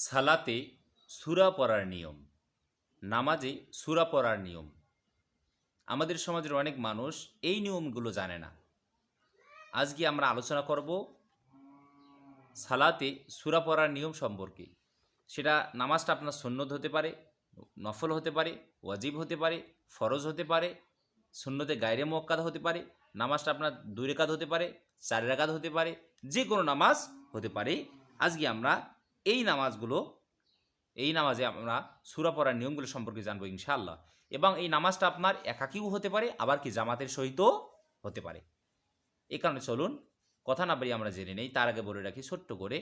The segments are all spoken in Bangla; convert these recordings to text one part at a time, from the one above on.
সালাতে সূরা পড়ার নিয়ম, নামাজে সূরা পড়ার নিয়ম। আমাদের সমাজের অনেক মানুষ এই নিয়মগুলো জানে না। আজকে আমরা আলোচনা করব সালাতে সূরা পড়ার নিয়ম সম্পর্কে। সেটা নামাজটা আপনার সুন্নত হতে পারে, নফল হতে পারে, ওয়াজিব হতে পারে, ফরজ হতে পারে, সুন্নতে গায়রে মুআক্কাদা হতে পারে, নামাজটা আপনার 2 রাকাত হতে পারে, 4 রাকাত হতে পারে, যে কোনো নামাজ হতে পারে। আজকে আমরা এই নামাজে আমরা সূরা পড়ার নিয়মগুলো সম্পর্কে জানবো ইনশাআল্লাহ। এবং এই নামাজটা আপনার একাকীও হতে পারে, আবার কি জামাতের সহিতও হতে পারে। এই কারণে চলুন কথা না বাড়িয়ে আমরা জেনে নেই। তার আগে বলে রাখি ছোট্ট করে,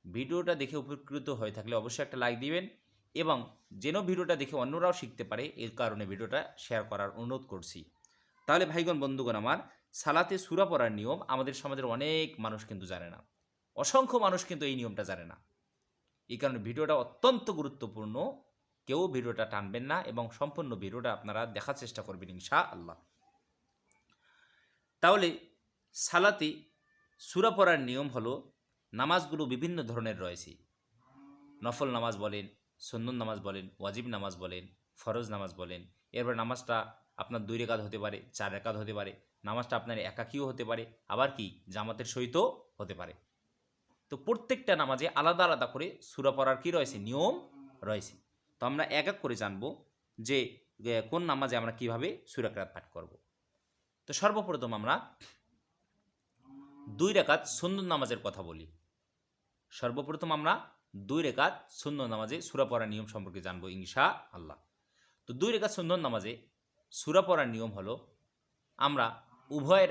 ভিডিওটা দেখে উপকৃত হয়ে থাকলে অবশ্যই একটা লাইক দিবেন এবং যেন ভিডিওটা দেখে অন্যরাও শিখতে পারে এর কারণে ভিডিওটা শেয়ার করার অনুরোধ করছি। তাহলে ভাইগণ বন্ধুগণ আমার, সালাতে সূরা পড়ার নিয়ম আমাদের সমাজের অনেক মানুষ কিন্তু জানে না, অসংখ্য মানুষ কিন্তু এই নিয়মটা জানে না। এই কারণে ভিডিওটা অত্যন্ত গুরুত্বপূর্ণ। কেউ ভিডিওটা টানবেন না এবং সম্পূর্ণ ভিডিওটা আপনারা দেখার চেষ্টা করবেন ইনশাআল্লাহ। তাহলে সালাতে সূরা পড়ার নিয়ম হলো, নামাজগুলো বিভিন্ন ধরনের রয়েছে। নফল নামাজ বলেন, সুন্নত নামাজ বলেন, ওয়াজিব নামাজ বলেন, ফরজ নামাজ বলেন। এরপর নামাজটা আপনার 2 রাকাত হতে পারে, 4 রাকাত হতে পারে, নামাজটা আপনার একাকীও হতে পারে, আবার কি জামাতের সহিতও হতে পারে। তো প্রত্যেকটা নামাজে আলাদা আলাদা করে সূরা পড়ার কি রয়েছে, নিয়ম রয়েছে। তো আমরা এক এক করে জানবো যে কোন নামাজে আমরা কিভাবে সূরা কিরাত পাঠ করব। তো সর্বপ্রথম আমরা 2 রাকাত সুন্নত নামাজের কথা বলি। সর্বপ্রথম আমরা 2 রাকাত সুন্নত নামাজে সূরা পড়ার নিয়ম সম্পর্কে জানবো ইনশাআল্লাহ। তো 2 রাকাত সুন্নত নামাজে সূরা পড়ার নিয়ম হলো, আমরা উভয়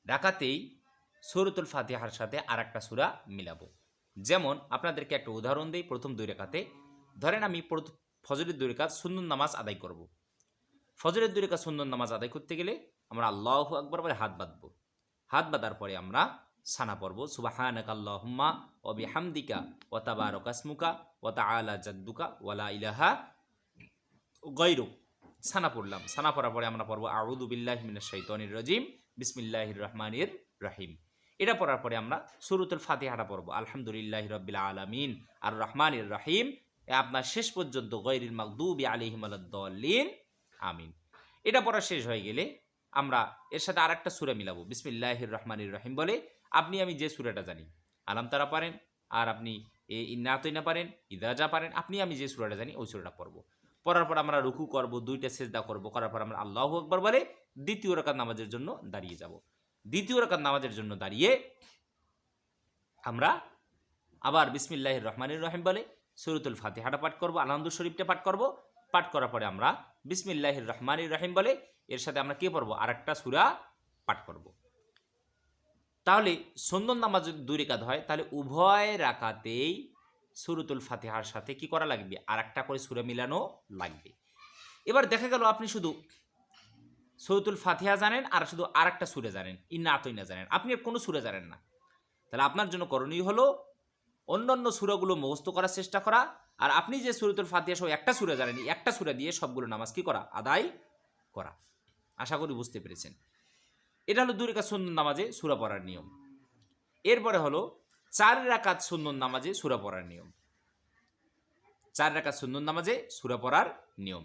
রাকাতেই সূরাতুল ফাতিহার সাথে আরেকটা সূরা মিলাবো। যেমন আপনাদেরকে একটা উদাহরণ দিই। প্রথম 2 রাকাতে ধরেন আমি ফজরের 2 রাকাত সুন্নত নামাজ আদায় করব। ফজরের 2 রাকাত সুন্নত নামাজ আদায় করতে গেলে আমরা আল্লাহু আকবার বলে হাত বাঁধবো। হাত বাঁধার পরে আমরা সানা পড়ব, সুবহানাকা আল্লাহুম্মা ওয়া বিহামদিকা ওয়া তাবারাকা ইসমুকা ওয়া তাআলা জাদ্দুকা ওয়া লা ইলাহা গায়রুক। সানা পড়লাম। সানা পড়ার পরে আমরা পড়ব আউযু বিল্লাহি মিনাশ শাইতানির রাজিম, বিসমিল্লাহির রহমানির রহিম। এটা পড়ার পরে আমরা সূরাতুল ফাতিহাটা পড়ব, আলহামদুলিল্লাহি রাব্বিল আলামিন আর রহমানির রহিম, আপনার শেষ পর্যন্ত গায়রিল মাগদুবি আলাইহিম ওয়ালাদ-দাল্লিন আমিন। এটা পড়া শেষ হয়ে গেলে আমরা এর সাথে আরেকটা সূরা মিলাবো, বিসমিল্লাহির রহমানির রহিম বলে। আমি যে সূরাটা জানি, আলাম তারা পারেন, আর আপনি ইন্না আতাইনা পারেন, ইযা যা পারেন, আমি যে সূরাটা জানি ওই সূরাটা পড়ব। পড়ার পর আমরা রুকু করব, 2টা সিজদা করব, করার পর আমরা আল্লাহু আকবার বলে দ্বিতীয় রাকাত নামাজের জন্য দাঁড়িয়ে যাব। দ্বিতীয় রাকাত নামাজের জন্য দাঁড়িয়ে আমরা আবার বিসমিল্লাহির রহমানির রহিম বলে সূরাতুল ফাতিহাটা পাঠ করব, আলহামদু শরীফটা পাঠ করব। পাঠ করার পরে আমরা বিসমিল্লাহির রহমানির রহিম বলে এর সাথে আমরা কি পড়ব, আরেকটা সূরা পাঠ করব। তাহলে সুন্নত নামাজ যদি 2 রাকাত হয়, তাহলে উভয় রাকাতেই সূরাতুল ফাতিহার সাথে কি করা লাগবে, আরেকটা করে সূরা মিলানো লাগবে। এবার দেখা গেল আপনি শুধু সূরাতুল ফাতিহা জানেন আর শুধু আরেকটা সূরা জানেন, ইন্না আতাইনা জানেন, আপনি আর কোনো সূরা জানেন না। তাহলে আপনার জন্য করণীয় হলো অন্যান্য সূরাগুলো মুখস্থ করার চেষ্টা করা, আর আপনি যে সূরাতুল ফাতিহা সহ একটা সূরা জানেন, একটা সূরা দিয়ে সবগুলো নামাজ কি করা, আদায় করা। আশা করি বুঝতে পেরেছেন। এটা হলো 2 রাকাত সুন্নত নামাজে সূরা পড়ার নিয়ম। এরপরে হলো 4 রাকাত সুন্নত নামাজে সূরা পড়ার নিয়ম। 4 রাকাত সুন্নত নামাজে সূরা পড়ার নিয়ম।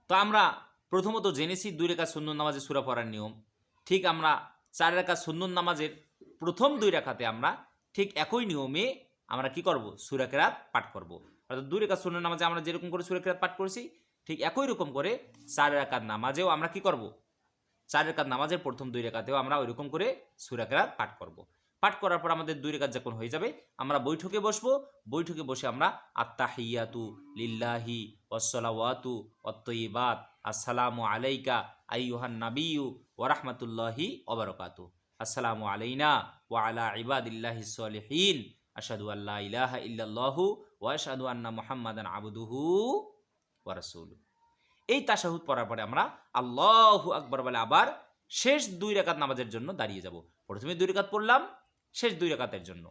তো আমরা প্রথমত জেনেছি 2 রাকাত সুন্নত নামাজে সূরা পড়ার নিয়ম। ঠিক আমরা 4 রাকাত সুন্নত নামাজের প্রথম 2 রাকাতে আমরা ঠিক একই নিয়মে আমরা কি করব, সূরা কিরাত পাঠ করব। অর্থাৎ 2 রাকাত সুন্নত নামাজে আমরা যেরকম করে সূরা কিরাত পাঠ করেছি, ঠিক একই রকম করে 4 রাকাত নামাজেও আমরা কি করব, 4 রাকাত নামাজের প্রথম 2 রাকাতেও আমরা ওইরকম করে সূরা কিরাত পাঠ করব। পাঠ করার পর আমাদের 2 রাকাত যখন হয়ে যাবে, আমরা বৈঠকে বসবো। বৈঠকে বসে আমরা আত্তাহিয়াতু লিল্লাহি ওয়াসসালাওয়াতু ওয়াত-তাইয়্যিবাত আসসালামু আলাইকা আইয়ুহান নাবিয়্যু ওয়া রাহমাতুল্লাহি ওয়া বারাকাতুহু, আসসালামু আলাইনা ওয়া আলা ইবাদিল্লাহিস সলিহিন, আশহাদু আল্লা ইলাহা ইল্লাল্লাহু ওয়া আশহাদু আন্না মুহাম্মাদান আবদুহু ওয়া রাসূলুহু। এই তাশাহুদ পড়ার পরে আমরা আল্লাহু আকবার বলে আবার শেষ 2 রাকাত নামাজের জন্য দাঁড়িয়ে যাব। প্রথমে 2 রাকাত পড়লাম, শেষ 2 রাকাতের জন্য।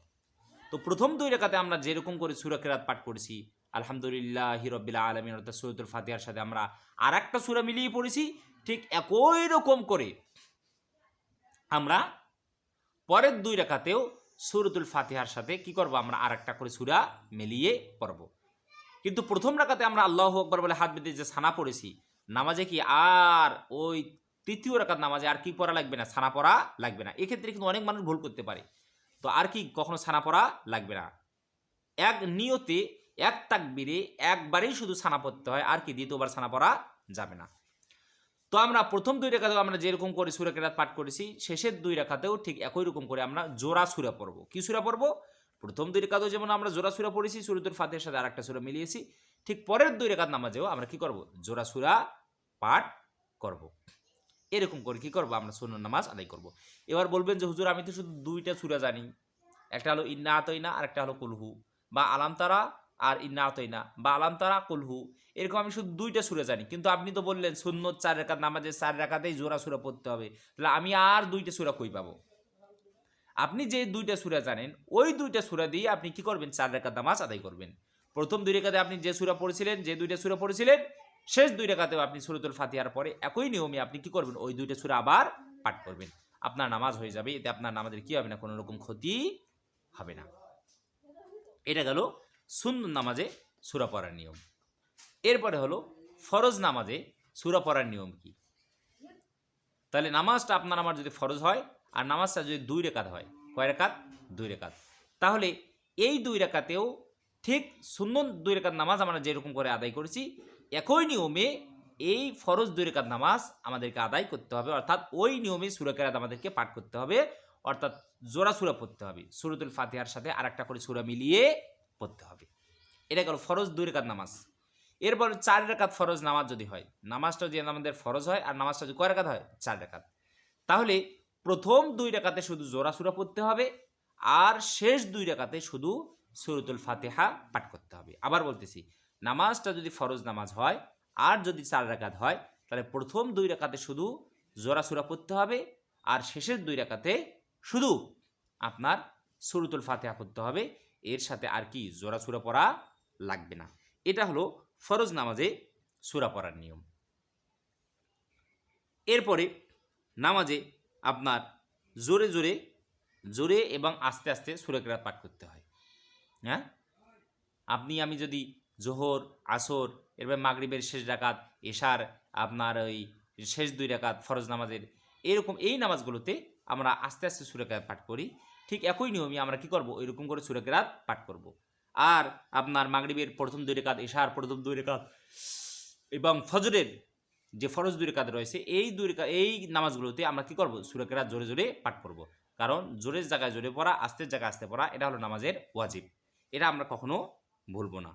তো প্রথম 2 রাকাতে আমরা যেরকম করে সূরা কিরাত পাঠ করেছি, আলহামদুলিল্লাহি রাব্বিল আলামিন অর্থাৎ সূরাতুল ফাতিহার সাথে আমরা আরেকটা সূরা মিলিয়ে পড়েছি, ঠিক একই রকম করে আমরা পরের 2 রাকাতেও সূরাতুল ফাতিহার সাথে কি করব আমরা আরেকটা করে সূরা মিলিয়ে পড়ব। কিন্তু প্রথম রাকাতে আমরা আল্লাহু আকবার বলে হাত বেঁধে যে ছানা পড়েছি, নামাজে কি আর ওই তৃতীয় রাকাত নামাজে আর কি পড়া লাগবে না? ছানা পড়া লাগবে না। এক্ষেত্রে কিন্তু অনেক মানুষ ভুল করতে পারে। তো আর কি কখনো ছানা পড়া লাগবে না। এক নিয়তে এক তাকবীরে একবারেই শুধু ছানা পড়তে হয়, আর কি দ্বিতীয়বার ছানা পড়া যাবে না। তো আমরা প্রথম 2 রাকাতেও আমরা যেরকম করে সূরা কেরাত পাঠ করেছি, শেষের 2 রাকাতেও ঠিক একই রকম করে আমরা জোড়া সূরা পড়ব। কি সূরা পড়ব? প্রথম 2 রাকাতেও যেমন আমরা জোড়া সূরা পড়েছি, সূরাতুল ফাতিহার সাথে আরেকটা সূরা মিলিয়েছি, ঠিক পরের 2 রাকাত নামাজেও আমরা কি করব? জোড়া সূরা পাঠ করব। এরকম করে কি করব? আমরা সুন্নত নামাজ আদায় করব। এবার বলবেন যে হুজুর আমি তো শুধু 2টা সূরা জানি। একটা হলো ইন্না আতাইনা, আরেকটা হলো কুলহু, বা আলাম তারা আর ইন্না আতাইনা, বা আলাম তারা কুলহু, এরকম আমি শুধু 2টা সূরা জানি। কিন্তু আপনি তো বললেন সুন্নত 4 রাকাত নামাজে 4 রাকাতেই জোড়া সূরা পড়তে হবে। তাহলে আমি আর 2টা সূরা কই পাবো? আপনি যে 2টা সূরা জানেন, ওই 2টা সূরা দিয়ে আপনি কি করবেন? 4 রাকাত নামাজ আদায় করবেন। প্রথম 2 রাকাতে আপনি যে সূরা পড়েছিলেন, যে 2টা সূরা পড়েছিলেন, শেষ 2 রাকাতেও আপনি সূরাতুল ফাতিহার পরে একই নিয়মে আপনি কি করবেন? ওই 2টা সূরা আবার পাঠ করবেন। আপনার নামাজ হয়ে যাবে। এতে আপনার নামাজের কি হবে না? কোনো রকম ক্ষতি হবে না। এটা গেল সুন্নত নামাজে সূরা পড়ার নিয়ম। এরপরে হলো ফরজ নামাজে সূরা পড়ার নিয়ম কি? তাহলে নামাজটা আপনার আমার যদি ফরজ হয়, আর নামাজটা যদি 2 রাকাত হয়, কয় রাকাত? 2 রাকাত। তাহলে এই 2 রাকাতেও ঠিক সুন্নত 2 রাকাত নামাজ আমরা যেরকম করে আদায় করেছি, একই নিয়মে এই ফরজ 2 রাকাত নামাজ আমাদেরকে আদায় করতে হবে। অর্থাৎ ওই নিয়মে সূরা কেরাত আমাদেরকে পাঠ করতে হবে। অর্থাৎ জোড়া সূরা পড়তে হবে। সূরাতুল ফাতিহার সাথে আরেকটা করে সূরা মিলিয়ে পড়তে হবে। এটা গেল ফরজ 2 রাকাত নামাজ। এরপর 4 রাকাত ফরজ নামাজ যদি হয়, নামাজটা যদি আমাদের ফরজ হয় আর নামাজটা যদি কয় রাকাত হয়? 4 রাকাত। তাহলে প্রথম 2 রাকাতে শুধু জোড়া সূরা পড়তে হবে, আর শেষ 2 রাকাতে শুধু সূরাতুল ফাতিহা পাঠ করতে হবে। আবার বলতেছি, নামাজটা যদি ফরজ নামাজ হয় আর যদি 4 রাকাত হয়, তাহলে প্রথম 2 রাকাতে শুধু জোড়া সূরা পড়তে হবে, আর শেষের 2 রাকাতে শুধু আপনার সূরাতুল ফাতিহা পড়তে হবে। এর সাথে আর কি জোড়া সূরা পড়া লাগবে না। এটা হলো ফরজ নামাজে সূরা পড়ার নিয়ম। এরপরে নামাজে আপনার জোরে জোরে জোরে এবং আস্তে আস্তে সূরা কেরাত পাঠ করতে হয়। হ্যাঁ, আপনি আমি যদি জোহর, আসর, এরপর মাগরিবের শেষ রাকাত, এশার আপনার ওই শেষ 2 রাকাত ফরজ নামাজের, এরকম এই নামাজগুলোতে আমরা আস্তে আস্তে সূরা কেরাত পাঠ করি। ঠিক একই নিয়মে আমরা কি করব? ওইরকম করে সূরা কেরাত পাঠ করব। আর আপনার মাগরিবের প্রথম 2 রাকাত, এশার প্রথম 2 রাকাত এবং ফজরের যে ফরজ 2 রাকাত রয়েছে, এই নামাজগুলোতে আমরা কি করব? সূরা কেরাত জোরে জোরে পাঠ করব। কারণ জোরের জায়গায় জোরে পড়া, আস্তের জায়গায় আস্তে পড়া, এটা হলো নামাজের ওয়াজিব। এটা আমরা কখনো ভুলবো না।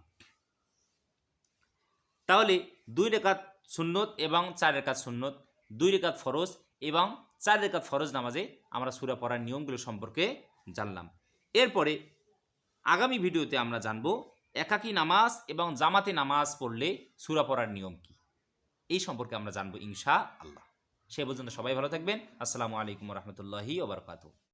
তাহলে 2 রাকাত সুন্নত এবং 4 রাকাত সুন্নত, 2 রাকাত ফরজ এবং 4 রাকাত ফরজ নামাজে আমরা সূরা পড়ার নিয়মগুলো সম্পর্কে জানলাম। এরপরে আগামী ভিডিওতে আমরা জানব একাকী নামাজ এবং জামাতে নামাজ পড়লে সূরা পড়ার নিয়ম কি। এই সম্পর্কে আমরা জানবো ইনশাআল্লাহ। সে পর্যন্ত সবাই ভালো থাকবেন। আসসালামু আলাইকুম ওয়া রাহমাতুল্লাহি ওয়া বারাকাতুহু।